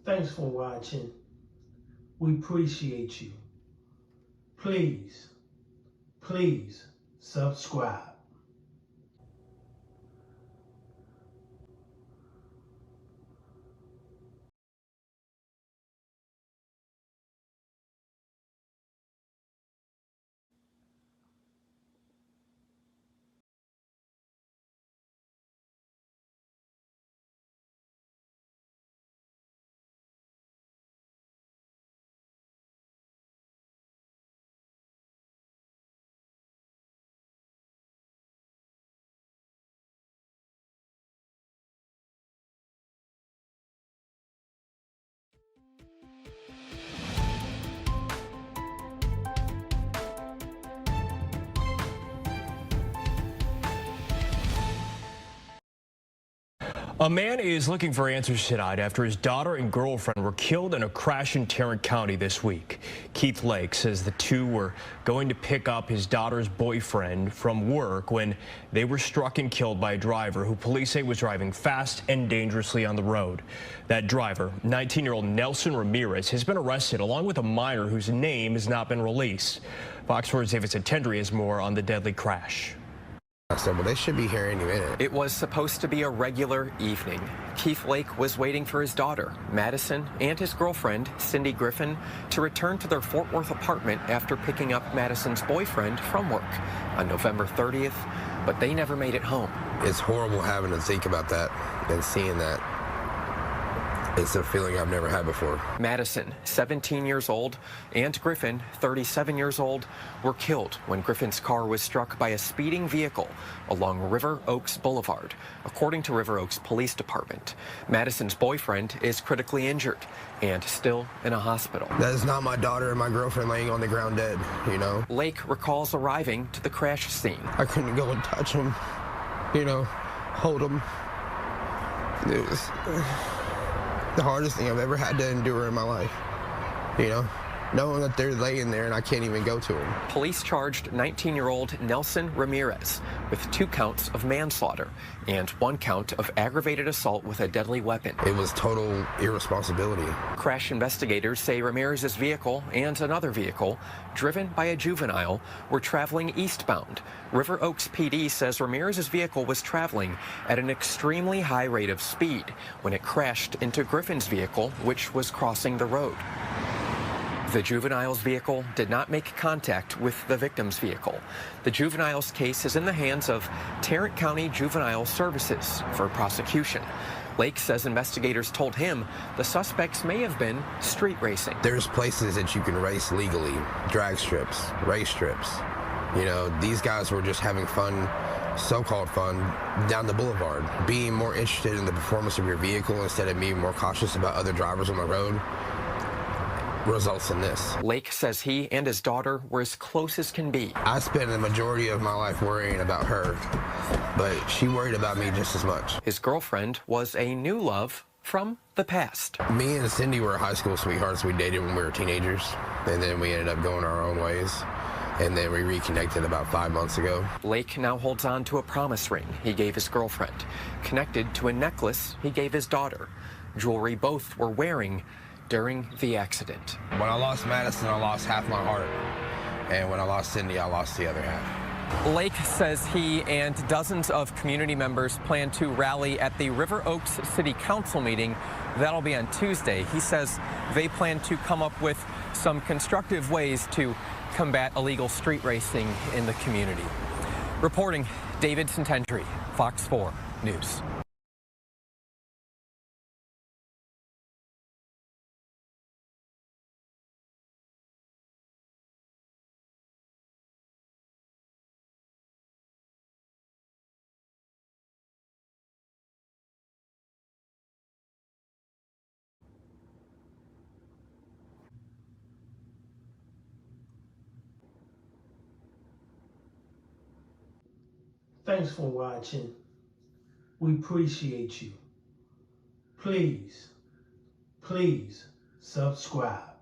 Thanks for watching. We appreciate you. Please subscribe. A man is looking for answers tonight after his daughter and girlfriend were killed in a crash in Tarrant County this week. Keith Lake says the two were going to pick up his daughter's boyfriend from work when they were struck and killed by a driver who police say was driving fast and dangerously on the road. That driver, 19-year-old Nelson Ramirez, has been arrested along with a minor whose name has not been released. Fox 4's David Santendri has more on the deadly crash. I said, well, they should be here any minute. It was supposed to be a regular evening. Keith Lake was waiting for his daughter, Madison, and his girlfriend, Cindy Griffin, to return to their Fort Worth apartment after picking up Madison's boyfriend from work on November 30th, but they never made it home. It's horrible having to think about that and seeing that. It's a feeling I've never had before. Madison, 17 years old, and Griffin, 37 years old, were killed when Griffin's car was struck by a speeding vehicle along River Oaks Boulevard, according to River Oaks Police Department. Madison's boyfriend is critically injured and still in a hospital. That is not my daughter and my girlfriend laying on the ground dead, you know? Lake recalls arriving to the crash scene. I couldn't go and touch him, you know, hold him. It was the hardest thing I've ever had to endure in my life, you know, knowing that they're laying there and I can't even go to them. Police charged 19-year-old Nelson Ramirez with 2 counts of manslaughter and 1 count of aggravated assault with a deadly weapon. It was total irresponsibility. Crash investigators say Ramirez's vehicle and another vehicle, driven by a juvenile, were traveling eastbound. River Oaks PD says Ramirez's vehicle was traveling at an extremely high rate of speed when it crashed into Griffin's vehicle, which was crossing the road. The juvenile's vehicle did not make contact with the victim's vehicle. The juvenile's case is in the hands of Tarrant County Juvenile Services for prosecution. Lake says investigators told him the suspects may have been street racing. There's places that you can race legally, drag strips, race strips. You know, these guys were just having fun, so-called fun, down the boulevard, being more interested in the performance of your vehicle instead of being more cautious about other drivers on the road. Results in this. Lake says he and his daughter were as close as can be. I spent the majority of my life worrying about her, but she worried about me just as much. His girlfriend was a new love from the past. Me and Cindy were high school sweethearts. We dated when we were teenagers, and then we ended up going our own ways. And then we reconnected about 5 months ago. Lake now holds on to a promise ring he gave his girlfriend, connected to a necklace he gave his daughter, jewelry both were wearing during the accident. When I lost Madison, I lost half my heart. And when I lost Cindy, I lost the other half. Lake says he and dozens of community members plan to rally at the River Oaks City Council meeting. That'll be on Tuesday. He says they plan to come up with some constructive ways to combat illegal street racing in the community. Reporting, David Santendri, Fox 4 News. Thanks for watching. We appreciate you. Please subscribe.